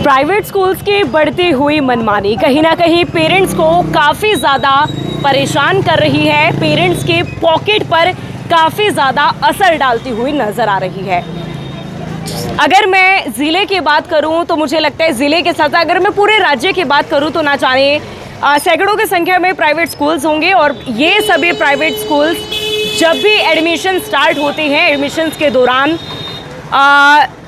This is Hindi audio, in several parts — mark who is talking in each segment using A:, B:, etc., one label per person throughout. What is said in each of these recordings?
A: प्राइवेट स्कूल्स की बढ़ती हुई मनमानी कहीं ना कहीं पेरेंट्स को काफ़ी ज़्यादा परेशान कर रही है, पेरेंट्स के पॉकेट पर काफ़ी ज़्यादा असर डालती हुई नज़र आ रही है। अगर मैं ज़िले की बात करूं तो मुझे लगता है ज़िले के साथ अगर मैं पूरे राज्य की बात करूं तो ना जाने सैकड़ों की संख्या में प्राइवेट स्कूल्स होंगे और ये सभी प्राइवेट स्कूल्स जब भी एडमिशन स्टार्ट होते हैं, एडमिशन्स के दौरान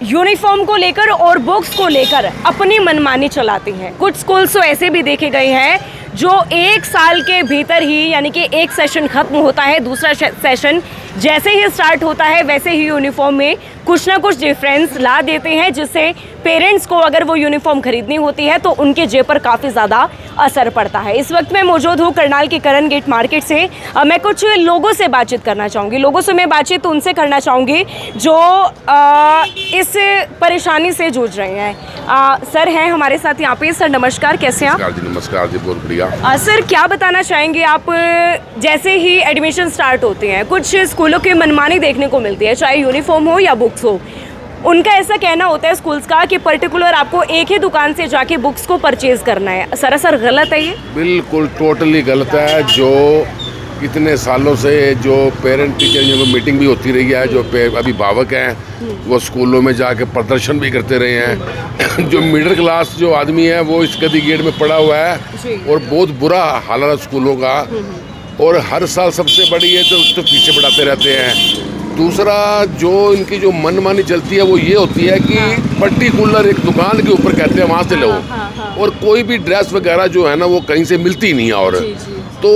A: यूनिफॉर्म को लेकर और बुक्स को लेकर अपनी मनमानी चलाती हैं। कुछ स्कूल्स तो ऐसे भी देखे गए हैं जो एक साल के भीतर ही, यानी कि एक सेशन खत्म होता है, दूसरा सेशन जैसे ही स्टार्ट होता है वैसे ही यूनिफॉर्म में कुछ ना कुछ डिफरेंस ला देते हैं, जिससे पेरेंट्स को अगर वो यूनिफॉर्म खरीदनी होती है तो उनके जेब पर काफ़ी ज़्यादा असर पड़ता है। इस वक्त मैं मौजूद हूँ करनाल के करण गेट मार्केट से। मैं कुछ लोगों से बातचीत करना चाहूँगी। लोगों से मैं बातचीत तो उनसे करना चाहूँगी जो इस परेशानी से जूझ रहे हैं। सर हैं हमारे साथ यहाँ पे। सर नमस्कार, कैसे हैं आप?
B: नमस्कार जी, बहुत बढ़िया।
A: सर क्या बताना चाहेंगे आप, जैसे ही एडमिशन स्टार्ट होते हैं कुछ स्कूलों की मनमानी देखने को मिलती है, चाहे यूनिफॉर्म हो या बुक्स हो। उनका ऐसा कहना होता है स्कूल्स का कि पर्टिकुलर आपको एक ही दुकान से जाके बुक्स को परचेज करना है। सरासर गलत है ये?
B: बिल्कुल टोटली गलत है। जो इतने सालों से जो पेरेंट टीचर जो मीटिंग भी होती रही है, जो अभिभावक हैं वो स्कूलों में जाके प्रदर्शन भी करते रहे हैं। जो मिडिल क्लास जो आदमी है वो इस गदी गेट में पड़ा हुआ है और बहुत बुरा हाल है स्कूलों का। और हर साल सबसे बड़ी है तो फीसें बढ़ाते रहते हैं। दूसरा जो इनकी जो मनमानी चलती है वो ये होती है कि पर्टिकुलर एक दुकान के ऊपर कहते हैं वहाँ से लो, और कोई भी ड्रेस वगैरह जो है ना वो कहीं से मिलती नहीं है। और तो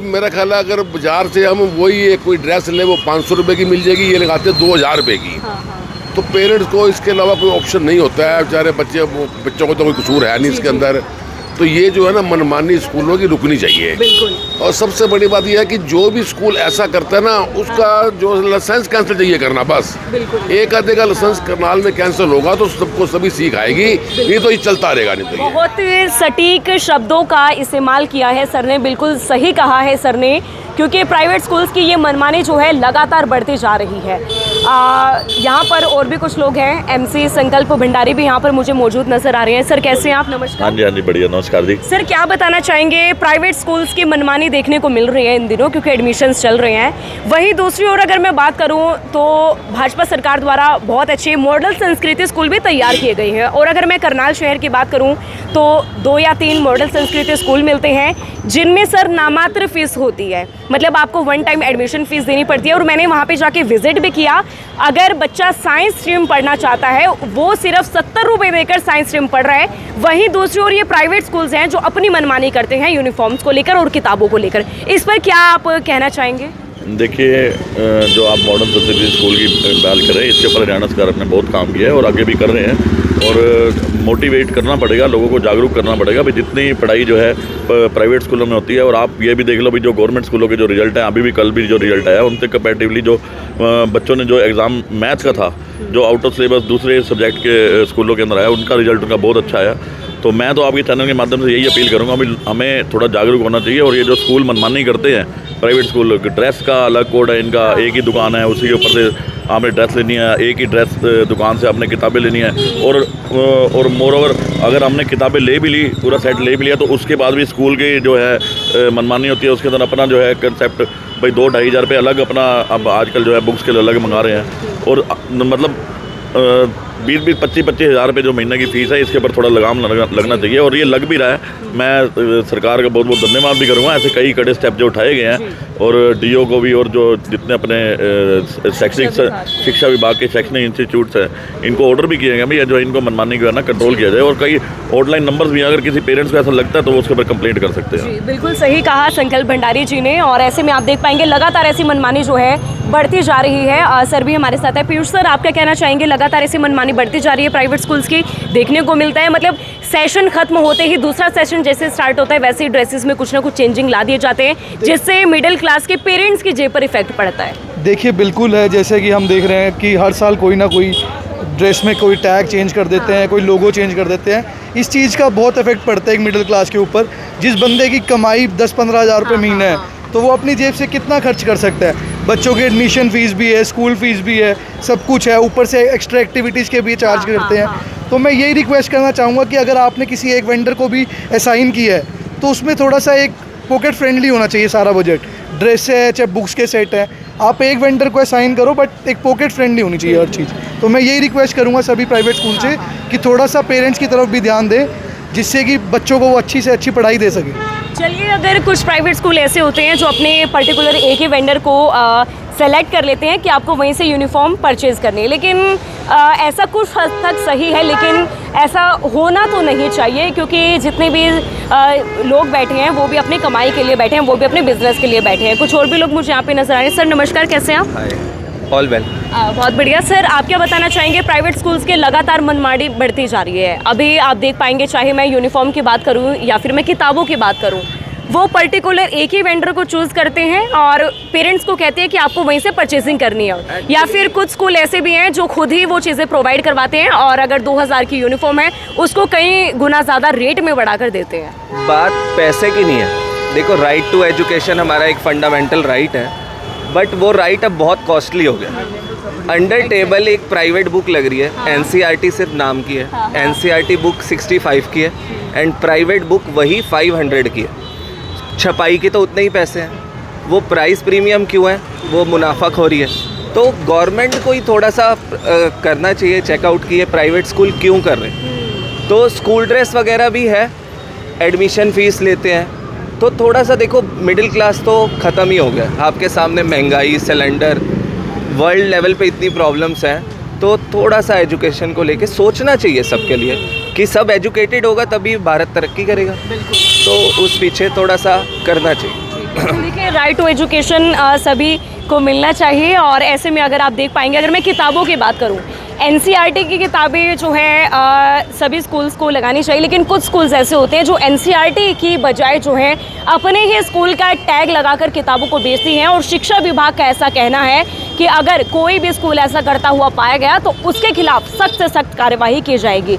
B: मेरा ख्याल है अगर बाजार से हम वही कोई ड्रेस ले वो 500 रुपये की मिल जाएगी, ये लगाते 2000 रुपये की। तो पेरेंट्स को इसके अलावा कोई ऑप्शन नहीं होता है। बेचारे बच्चों को तो कोई कसूर है नहीं इसके अंदर। तो ये जो है ना मनमानी स्कूलों की रुकनी चाहिए।
A: बिल्कुल।
B: और सबसे बड़ी बात यह है कि जो भी स्कूल ऐसा करता है ना उसका जो लाइसेंस कैंसिल चाहिए करना, बस। एक आधे का लाइसेंस करनाल में कैंसिल होगा तो सबको सभी सीख आएगी, नहीं तो ये चलता रहेगा। नहीं तो
A: बहुत सटीक शब्दों का इस्तेमाल किया है सर ने, बिल्कुल सही कहा है सर ने, क्योंकि प्राइवेट स्कूल्स की ये मनमानी जो है लगातार बढ़ती जा रही है। यहाँ पर और भी कुछ लोग हैं, एमसी संकल्प भंडारी भी यहाँ पर मुझे मौजूद नजर आ रहे हैं। सर कैसे हैं आप? नमस्कार।
C: हाँ जी बढ़िया, नमस्कार जी।
A: सर क्या बताना चाहेंगे, प्राइवेट स्कूल्स की मनमानी देखने को मिल रही है इन दिनों क्योंकि एडमिशन्स चल रहे हैं। वहीं दूसरी ओर अगर मैं बात करूँ तो भाजपा सरकार द्वारा बहुत अच्छे मॉडल संस्कृति स्कूल भी तैयार किए गए हैं। और अगर मैं करनाल शहर की बात करूँ तो 2 या 3 मॉडल संस्कृति स्कूल मिलते हैं जिनमें सर नामात्र फीस होती है, मतलब आपको वन टाइम एडमिशन फीस देनी पड़ती है। और मैंने वहाँ पे जाके विजिट भी किया। अगर बच्चा साइंस स्ट्रीम पढ़ना चाहता है वो सिर्फ 70 रुपये देकर साइंस स्ट्रीम पढ़ रहा है। वहीं दूसरी ओर ये प्राइवेट स्कूल्स हैं जो अपनी मनमानी करते हैं यूनिफॉर्म्स को लेकर और किताबों को लेकर। इस पर क्या आप कहना चाहेंगे?
C: देखिए, जो आप मॉडर्न संस्कृति स्कूल की बात कर रहे हैं, इसके ऊपर हरियाणा सरकार ने बहुत काम किया है और आगे भी कर रहे हैं। और मोटिवेट करना पड़ेगा, लोगों को जागरूक करना पड़ेगा भी जितनी पढ़ाई जो है प्राइवेट स्कूलों में होती है। और आप ये भी देख लो भी जो गवर्नमेंट स्कूलों के जो रिजल्ट हैं, अभी भी कल भी जो रिजल्ट आया उनसे कंपैरेटिवली जो बच्चों ने जो एग्ज़ाम मैथ्स का था जो आउट ऑफ सिलेबस दूसरे सब्जेक्ट के स्कूलों के अंदर आया, उनका रिजल्ट उनका बहुत अच्छा आया। तो मैं तो आपके चैनल के माध्यम से यही अपील करूँगा भी हमें थोड़ा जागरूक होना चाहिए। और ये जो स्कूल मनमानी करते हैं प्राइवेट स्कूल, ड्रेस का अलग कोड है इनका, एक ही दुकान है, उसी के ऊपर से आपने ड्रेस लेनी है, एक ही ड्रेस दुकान से आपने किताबें लेनी है। और मोर ओवर अगर हमने किताबें ले भी ली, पूरा सेट ले भी लिया, तो उसके बाद भी स्कूल की जो है मनमानी होती है। उसके अंदर अपना जो है कंसेप्ट भाई 2-2.5 हज़ार रुपये अलग अपना अब आजकल जो है बुक्स के लिए अलग मंगा रहे हैं। और मतलब 20-25 हज़ार रुपये जो महीने की फ़ीस है, इसके ऊपर थोड़ा लगाम लगना चाहिए। और ये लग भी रहा है। मैं सरकार का बहुत बहुत धन्यवाद भी करूँगा। ऐसे कई कड़े स्टेप जो उठाए गए हैं और डीओ को भी, और जो जितने अपने शैक्षणिक शिक्षा विभाग के शैक्षणिक इंस्टीट्यूट्स हैं इनको ऑर्डर भी किए गए भैया जो इनको मनमानी जो है ना कंट्रोल किया जाए। और कई हॉटलाइन नंबर्स भी, अगर किसी पेरेंट्स को ऐसा लगता है तो वो उसके ऊपर कंप्लेंट कर सकते हैं।
A: बिल्कुल सही कहा संकल्प भंडारी जी ने। और ऐसे में आप देख पाएंगे लगातार ऐसी मनमानी जो है बढ़ती जा रही है। सर भी हमारे साथ है। पीयूष सर, आप क्या कहना चाहेंगे? लगातार ऐसी मनमानी बढ़ती जा रही है प्राइवेट स्कूल्स की, देखने को मिलता है। मतलब सेशन खत्म होते ही दूसरा सेशन जैसे स्टार्ट होता है वैसे ही ड्रेसेस में कुछ ना कुछ चेंजिंग ला दिए जाते हैं, जिससे मिडिल क्लास के पेरेंट्स की जेब पर इफेक्ट पड़ता है।
D: देखिए बिल्कुल है, जैसे कि हम देख रहे हैं कि हर साल कोई ना कोई ड्रेस में कोई टैग चेंज कर देते हैं, कोई लोगो चेंज कर देते हैं। इस चीज़ का बहुत इफेक्ट पड़ता है एक मिडिल क्लास के ऊपर। जिस बंदे की कमाई 10-15 हज़ार रुपये महीना है तो वो अपनी जेब से कितना खर्च कर सकता है। बच्चों की एडमिशन फ़ीस भी है, स्कूल फ़ीस भी है, सब कुछ है, ऊपर से एक्स्ट्रा एक्टिविटीज़ के भी चार्ज करते हैं। तो मैं यही रिक्वेस्ट करना चाहूँगा कि अगर आपने किसी एक वेंडर को भी असाइन किया है तो उसमें थोड़ा सा एक पॉकेट फ्रेंडली होना चाहिए सारा बजट। ड्रेस है चाहे बुक्स के सेट है, आप एक वेंडर को असाइन करो बट एक पॉकेट फ्रेंडली होनी चाहिए हर चीज़। तो मैं यही रिक्वेस्ट करूँगा सभी प्राइवेट स्कूल से कि थोड़ा सा पेरेंट्स की तरफ भी ध्यान दें, जिससे कि बच्चों को वो अच्छी से अच्छी पढ़ाई दे सके।
A: चलिए, अगर कुछ प्राइवेट स्कूल ऐसे होते हैं जो अपने पर्टिकुलर एक ही वेंडर को सेलेक्ट कर लेते हैं कि आपको वहीं से यूनिफॉर्म परचेज़ करनी है, लेकिन ऐसा कुछ हद तक सही है, लेकिन ऐसा होना तो नहीं चाहिए, क्योंकि जितने भी लोग बैठे हैं वो भी अपनी कमाई के लिए बैठे हैं, वो भी अपने बिजनेस के लिए बैठे हैं। कुछ और भी लोग मुझे यहाँ पे नजर आ रहे हैं। सर नमस्कार, कैसे हैं आप?
E: All well.
A: बहुत बढ़िया। सर, आप क्या बताना चाहेंगे? प्राइवेट स्कूल्स के लगातार मनमानी बढ़ती जा रही है। अभी आप देख पाएंगे, चाहे मैं यूनिफॉर्म की बात करूँ या फिर मैं किताबों की बात करूँ, वो पर्टिकुलर एक ही वेंडर को चूज़ करते हैं और पेरेंट्स को कहते हैं कि आपको वहीं से परचेजिंग करनी है। या फिर कुछ स्कूल ऐसे भी हैं जो खुद ही वो चीज़ें प्रोवाइड करवाते हैं और अगर 2000 की यूनिफॉर्म है उसको कई गुना ज़्यादा रेट में बढ़ा कर देते हैं।
E: बात पैसे की नहीं है। देखो, राइट टू एजुकेशन हमारा एक फंडामेंटल राइट है, बट वो राइट अब बहुत कॉस्टली हो गया। अंडर टेबल एक प्राइवेट बुक लग रही है, NCERT सिर्फ नाम की है। NCERT बुक 65 की है एंड प्राइवेट बुक वही 500 की है। छपाई के तो उतने ही पैसे हैं, वो प्राइस प्रीमियम क्यों है? वो मुनाफाखोरी है। तो गवर्नमेंट को ही थोड़ा सा करना चाहिए चेकआउट कि ये प्राइवेट स्कूल क्यों कर रहे हैं। तो स्कूल ड्रेस वगैरह भी है, एडमिशन फ़ीस लेते हैं, तो थोड़ा सा देखो, मिडिल क्लास तो ख़त्म ही हो गया। आपके सामने महंगाई, सिलेंडर, वर्ल्ड लेवल पे इतनी प्रॉब्लम्स हैं, तो थोड़ा सा एजुकेशन को लेके सोचना चाहिए सबके लिए कि सब एजुकेटेड होगा तभी भारत तरक्की करेगा। तो उस पीछे थोड़ा सा करना चाहिए।
A: देखिए, राइट टू एजुकेशन सभी को मिलना चाहिए और ऐसे में अगर आप देख पाएंगे, अगर मैं किताबों की बात करूं, NCERT की किताबें जो है सभी स्कूल्स को लगानी चाहिए, लेकिन कुछ स्कूल्स ऐसे होते हैं जो NCERT की बजाय जो है अपने ही स्कूल का टैग लगाकर किताबों को बेचती हैं। और शिक्षा विभाग का ऐसा कहना है कि अगर कोई भी स्कूल ऐसा करता हुआ पाया गया तो उसके खिलाफ सख्त से सख्त कार्यवाही की जाएगी।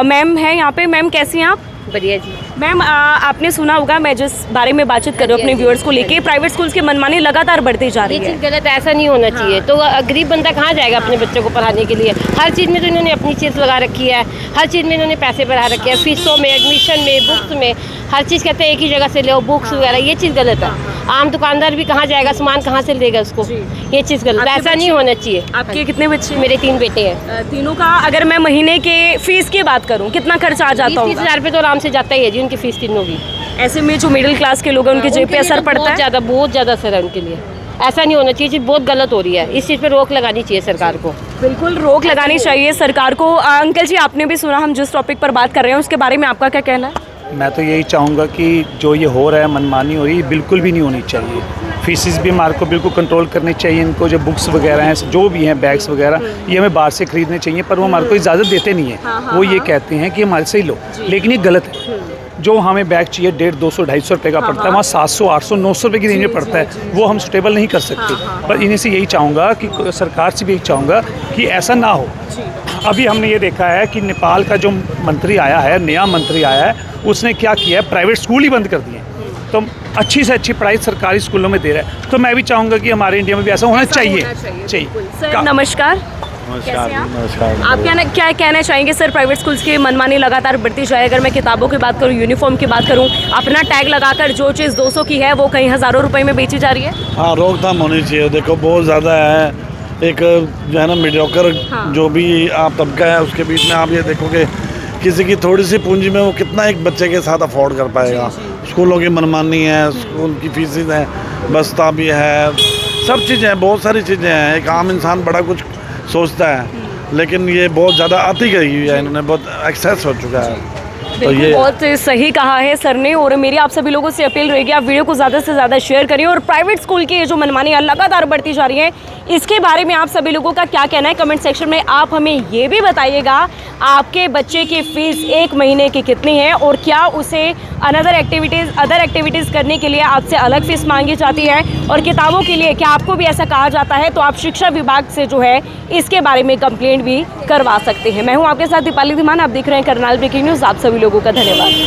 A: मैम है यहाँ पे। मैम, कैसी हैं आप?
F: बढ़िया जी।
A: मैम, आपने सुना होगा, मैं जिस बारे में बातचीत कर रही हूँ अपने व्यूअर्स को लेके, प्राइवेट स्कूल्स की मनमानी लगातार बढ़ती जा रही
F: ये
A: है।
F: चीज़ गलत है, ऐसा नहीं होना चाहिए। तो गरीब बंदा कहाँ जाएगा अपने बच्चों को पढ़ाने के लिए? हर चीज़ में तो इन्होंने अपनी चीज़ लगा रखी है, हर चीज़ में इन्होंने पैसे बढ़ा रखे हैं, फीसों में, एडमिशन में, बुक्स में, हर चीज़ कहते हैं एक ही जगह से लो बुक्स वगैरह। ये चीज़ गलत है। आम दुकानदार भी कहाँ जाएगा, सामान कहाँ से लेगा उसको? ये चीज़ गलत है, ऐसा नहीं होना चाहिए।
A: आपके कितने बच्चे?
F: मेरे 3 बेटे हैं।
A: तीनों का अगर मैं महीने के फीस की बात करूँ, कितना खर्चा आ जाता
F: 20-30
A: होगा?
F: हज़ार रुपये तो आराम से जाता ही है जी उनकी फीस तीनों की।
A: ऐसे में जो मिडिल क्लास के लोग हैं उनकी जेब पे असर पड़ता है।
F: बहुत ज़्यादा असर है उनके लिए। ऐसा नहीं होना चाहिए, चीज़ बहुत गलत हो रही है। इस चीज़ पे रोक लगानी चाहिए सरकार को।
A: बिल्कुल रोक लगानी चाहिए सरकार को। अंकल जी, आपने भी सुना हम जिस टॉपिक पर बात कर रहे हैं, उसके बारे में आपका क्या कहना है?
G: मैं तो यही चाहूँगा कि जो ये हो रहा है, मनमानी हो रही है, बिल्कुल भी नहीं होनी चाहिए। फीसिस भी हमारे को बिल्कुल कंट्रोल करनी चाहिए। इनको जो बुक्स वगैरह हैं, जो भी हैं, बैग्स वगैरह, ये हमें बाहर से खरीदने चाहिए, पर वो हमारे को इजाज़त देते नहीं है। वो ये कहते हैं कि हमारे से ही लो, लेकिन ये गलत है। जो हमें बैग चाहिए 150, 200, 250 रुपये का पड़ता है, वहाँ 700, 800, 900 रुपये की रेंज में पड़ता है। वो हम सुटेबल नहीं कर सकते। पर इन्हीं से यही चाहूँगा कि सरकार से भी यही चाहूँगा कि ऐसा ना हो। अभी हमने ये देखा है कि नेपाल का जो मंत्री आया है, नया मंत्री आया है, उसने क्या किया है, प्राइवेट स्कूल ही बंद कर दिए। तो अच्छी से अच्छी पढ़ाई सरकारी स्कूलों में दे रहा है। तो मैं भी चाहूँगा कि हमारे इंडिया में भी ऐसा होना चाहिए।
A: सर नमस्कार। कैसे हैं आप?
G: नमस्कार।
A: आप क्या कहना चाहेंगे सर? प्राइवेट स्कूल्स की मनमानी लगातार बढ़ती जाए। अगर मैं किताबों की बात करूं, यूनिफॉर्म की बात करूं, अपना टैग लगाकर जो चीज़ 200 की है वो कहीं हज़ारों रुपए में बेची जा रही है।
H: हाँ, रोकथाम होनी चाहिए। देखो, बहुत ज़्यादा है। एक जो है ना मीडियोकर जो भी आप तबका है, उसके बीच में आप ये देखोगे किसी की थोड़ी सी पूंजी में वो कितना एक बच्चे के साथ अफोर्ड कर पाएगा। स्कूलों की मनमानी है, स्कूल की फीसें हैं, बस्ता भी है, सब चीज़ें हैं, बहुत सारी चीज़ें हैं। एक आम इंसान बड़ा कुछ सोचता है, लेकिन ये बहुत ज़्यादा अति गई हुई है, इन्होंने बहुत एक्सेस हो चुका है। तो ये
A: बहुत सही कहा है सर ने। और मेरी आप सभी लोगों से अपील रहेगी, आप वीडियो को ज़्यादा से ज़्यादा शेयर करिए। और प्राइवेट स्कूल की ये जो मनमानियाँ लगातार बढ़ती जा रही है, इसके बारे में आप सभी लोगों का क्या कहना है कमेंट सेक्शन में आप हमें ये भी बताइएगा। आपके बच्चे की फ़ीस 1 महीने की कितनी है और क्या उसे अदर एक्टिविटीज़ करने के लिए आपसे अलग फ़ीस मांगी जाती है? और किताबों के लिए क्या आपको भी ऐसा कहा जाता है? तो आप शिक्षा विभाग से जो है इसके बारे में कंप्लेंट भी करवा सकते हैं। मैं हूँ आपके साथ दीपाली धीमान, आप देख रहे हैं करनाल ब्रेकिंग न्यूज़। आप सभी लोगों का धन्यवाद।